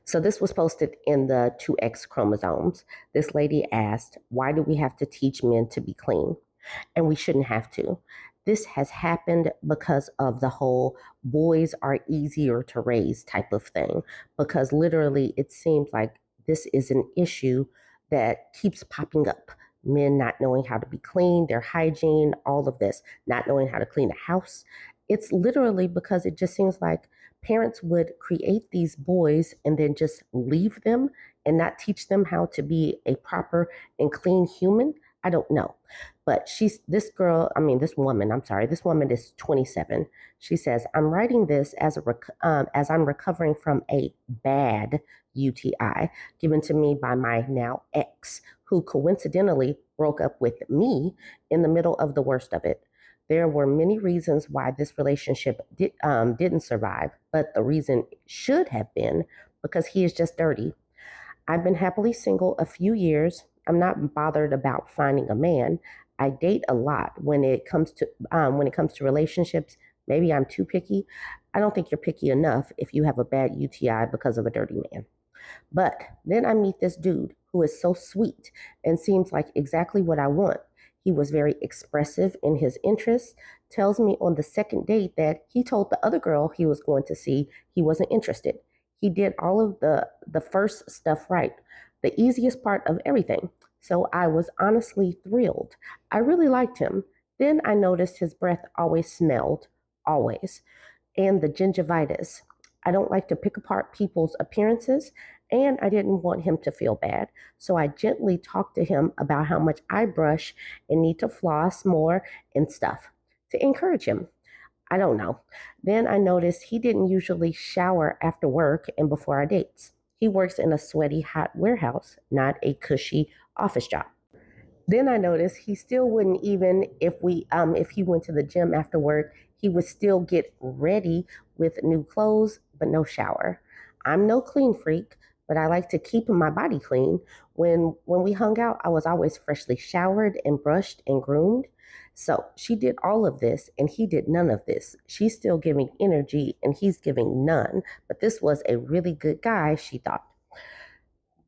So this was posted in the 2X chromosomes. This lady asked, why do we have to teach men to be clean? And we shouldn't have to. This has happened because of the whole boys are easier to raise type of thing, because literally it seems like this is an issue that keeps popping up. Men not knowing how to be clean, their hygiene, all of this, not knowing how to clean a house. It's literally because it just seems like parents would create these boys and then just leave them and not teach them how to be a proper and clean human. I don't know. But this woman, I'm sorry, this woman is 27. She says, I'm writing this as I'm recovering from a bad UTI given to me by my now ex, who coincidentally broke up with me in the middle of the worst of it. There were many reasons why this relationship didn't survive, but the reason should have been because he is just dirty. I've been happily single a few years. I'm not bothered about finding a man. I date a lot when it comes to relationships. Maybe I'm too picky. I don't think you're picky enough if you have a bad UTI because of a dirty man. But then I meet this dude who is so sweet and seems like exactly what I want. He was very expressive in his interests, tells me on the second date that he told the other girl he was going to see he wasn't interested. He did all of the first stuff right, the easiest part of everything. So I was honestly thrilled. I really liked him. Then I noticed his breath always smelled, always, and the gingivitis. I don't like to pick apart people's appearances, and I didn't want him to feel bad. So I gently talked to him about how much I brush and need to floss more and stuff to encourage him. I don't know. Then I noticed he didn't usually shower after work and before our dates. He works in a sweaty, hot warehouse, not a cushy office job. Then I noticed he still wouldn't even if he went to the gym after work, he would still get ready with new clothes, but no shower. I'm no clean freak, but I like to keep my body clean. When we hung out, I was always freshly showered and brushed and groomed. So she did all of this and he did none of this. She's still giving energy and he's giving none. But this was a really good guy, she thought.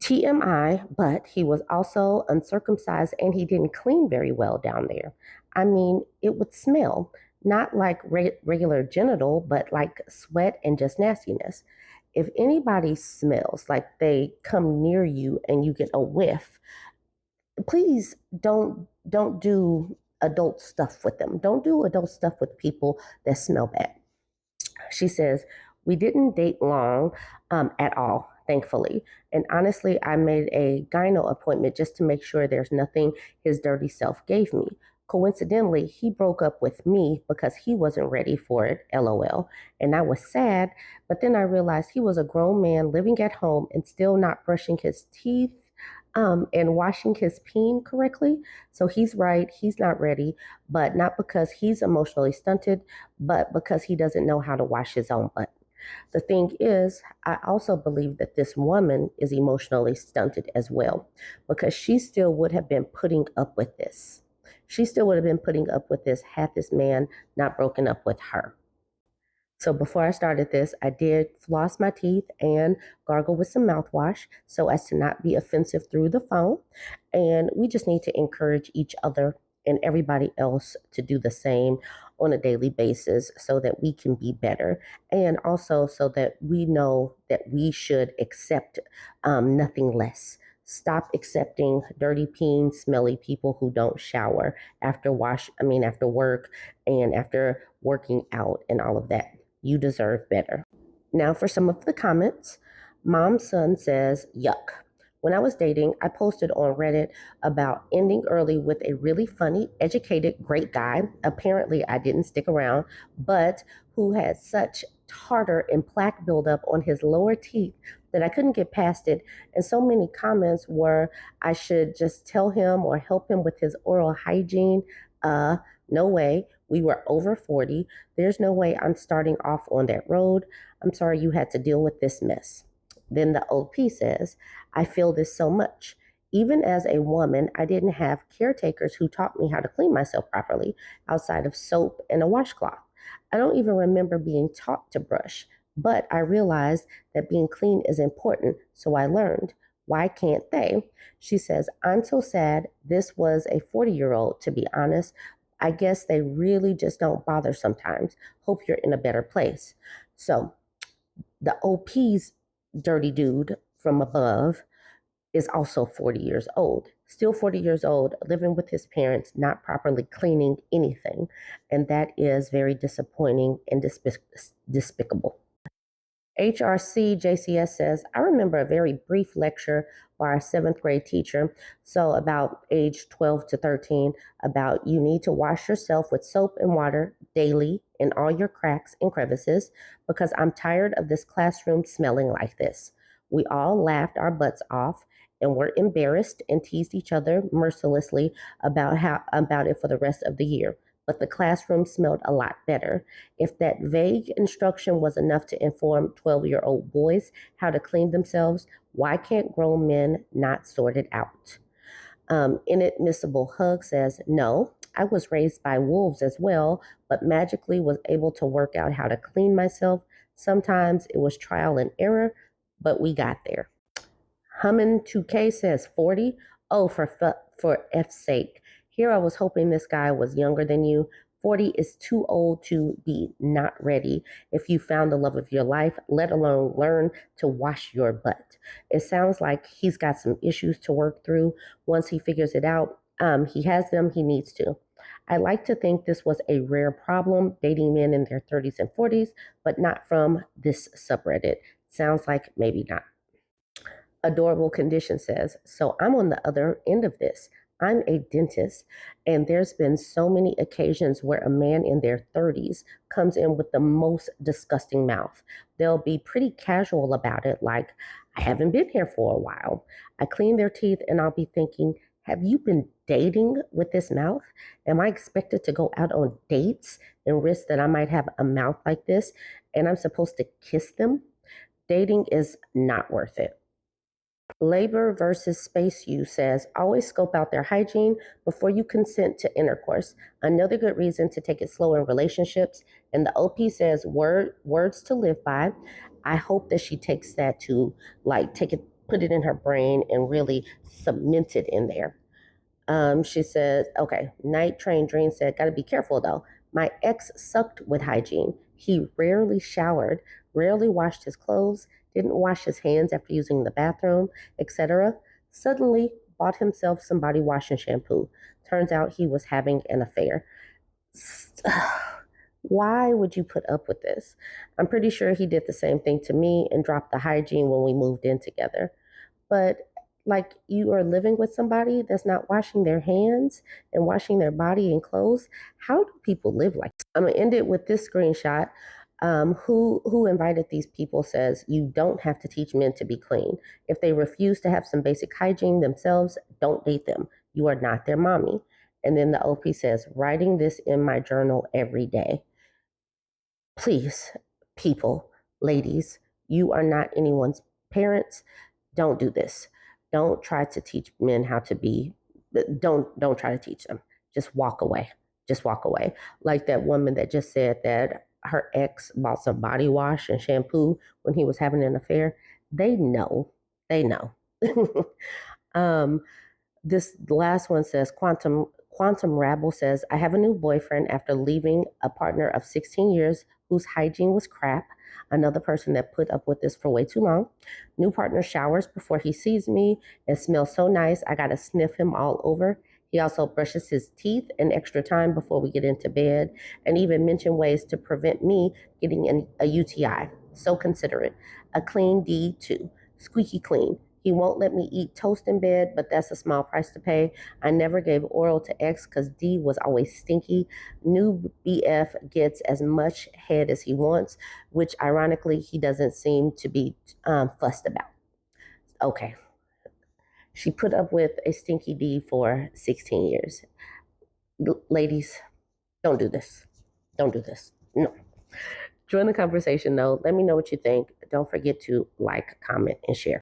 TMI, but he was also uncircumcised and he didn't clean very well down there. I mean, it would smell, not like regular genital, but like sweat and just nastiness. If anybody smells like they come near you and you get a whiff, please don't do adult stuff with them. Don't do adult stuff with people that smell bad. She says, we didn't date long at all, thankfully. And honestly, I made a gyno appointment just to make sure there's nothing his dirty self gave me. Coincidentally, he broke up with me because he wasn't ready for it, lol. And I was sad, but then I realized he was a grown man living at home and still not brushing his teeth and washing his peen correctly. So he's right, he's not ready, but not because he's emotionally stunted, but because he doesn't know how to wash his own butt. The thing is, I also believe that this woman is emotionally stunted as well, because she still would have been putting up with this. She still would have been putting up with this had this man not broken up with her. So before I started this, I did floss my teeth and gargle with some mouthwash so as to not be offensive through the phone. And we just need to encourage each other and everybody else to do the same on a daily basis so that we can be better. And also so that we know that we should accept nothing less. Stop accepting dirty peen, smelly people who don't shower after work and after working out and all of that. You deserve better. Now for some of the comments. Mom's son says, yuck. When I was dating, I posted on Reddit about ending early with a really funny, educated, great guy. Apparently, I didn't stick around, but who had such tartar and plaque buildup on his lower teeth that I couldn't get past it. And so many comments were I should just tell him or help him with his oral hygiene. No way. We were over 40. There's no way I'm starting off on that road. I'm sorry you had to deal with this mess. Then the OP says, I feel this so much. Even as a woman, I didn't have caretakers who taught me how to clean myself properly outside of soap and a washcloth. I don't even remember being taught to brush, But I realized that being clean is important, so I learned. Why can't they? She says, I'm so sad. This was a 40-year-old, to be honest. I guess they really just don't bother sometimes. Hope you're in a better place. So the OP's dirty dude from above is also 40 years old. Still 40 years old, living with his parents, not properly cleaning anything. And that is very disappointing and despicable. HRC JCS says, I remember a very brief lecture by our seventh grade teacher, so about age 12 to 13, about you need to wash yourself with soap and water daily in all your cracks and crevices because I'm tired of this classroom smelling like this. We all laughed our butts off and were embarrassed and teased each other mercilessly about it for the rest of the year. But the classroom smelled a lot better. If that vague instruction was enough to inform 12-year-old boys how to clean themselves, why can't grown men not sort it out? Inadmissible Hug says, no, I was raised by wolves as well, but magically was able to work out how to clean myself. Sometimes it was trial and error, but we got there. Hummin 2K says 40. Oh, for F's sake. Here I was hoping this guy was younger than you. 40 is too old to be not ready if you found the love of your life, let alone learn to wash your butt. It sounds like he's got some issues to work through. Once he figures it out, he has them, he needs to. I like to think this was a rare problem, dating men in their 30s and 40s, but not from this subreddit. Sounds like maybe not. Adorable Condition says, so I'm on the other end of this. I'm a dentist, and there's been so many occasions where a man in their 30s comes in with the most disgusting mouth. They'll be pretty casual about it, like, I haven't been here for a while. I clean their teeth, and I'll be thinking, have you been dating with this mouth? Am I expected to go out on dates and risk that I might have a mouth like this, and I'm supposed to kiss them? Dating is not worth it. Labor versus space use says always scope out their hygiene before you consent to intercourse. Another good reason to take it slow in relationships. And the OP says words to live by. I hope that she takes that to like take it, put it in her brain and really cement it in there. She says, okay, Night Train Dream said, gotta be careful though. My ex sucked with hygiene. He rarely showered, rarely washed his clothes, didn't wash his hands after using the bathroom, etc. Suddenly bought himself some body wash and shampoo. Turns out he was having an affair. Why would you put up with this? I'm pretty sure he did the same thing to me and dropped the hygiene when we moved in together. But like you are living with somebody that's not washing their hands and washing their body and clothes. How do people live like this? I'm gonna end it with this screenshot. Who invited these people says you don't have to teach men to be clean. If they refuse to have some basic hygiene themselves, don't date them. You are not their mommy. And then the OP says, writing this in my journal every day. Please, people, ladies, you are not anyone's parents. Don't do this. Don't try to teach men how to be. Don't try to teach them. Just walk away. Just walk away. Like that woman that just said that her ex bought some body wash and shampoo when he was having an affair. They know. They know. um, this last one says Quantum Rabble says, I have a new boyfriend after leaving a partner of 16 years whose hygiene was crap. Another person that put up with this for way too long. New partner showers before he sees me and smells so nice I gotta sniff him all over. He also brushes his teeth an extra time before we get into bed and even mention ways to prevent me getting a UTI. So considerate. A clean D too. Squeaky clean. He won't let me eat toast in bed, but that's a small price to pay. I never gave oral to X because D was always stinky. New BF gets as much head as he wants, which ironically he doesn't seem to be fussed about. Okay. She put up with a stinky D for 16 years. Ladies, don't do this. Don't do this. No. Join the conversation though. Let me know what you think. Don't forget to like, comment, and share.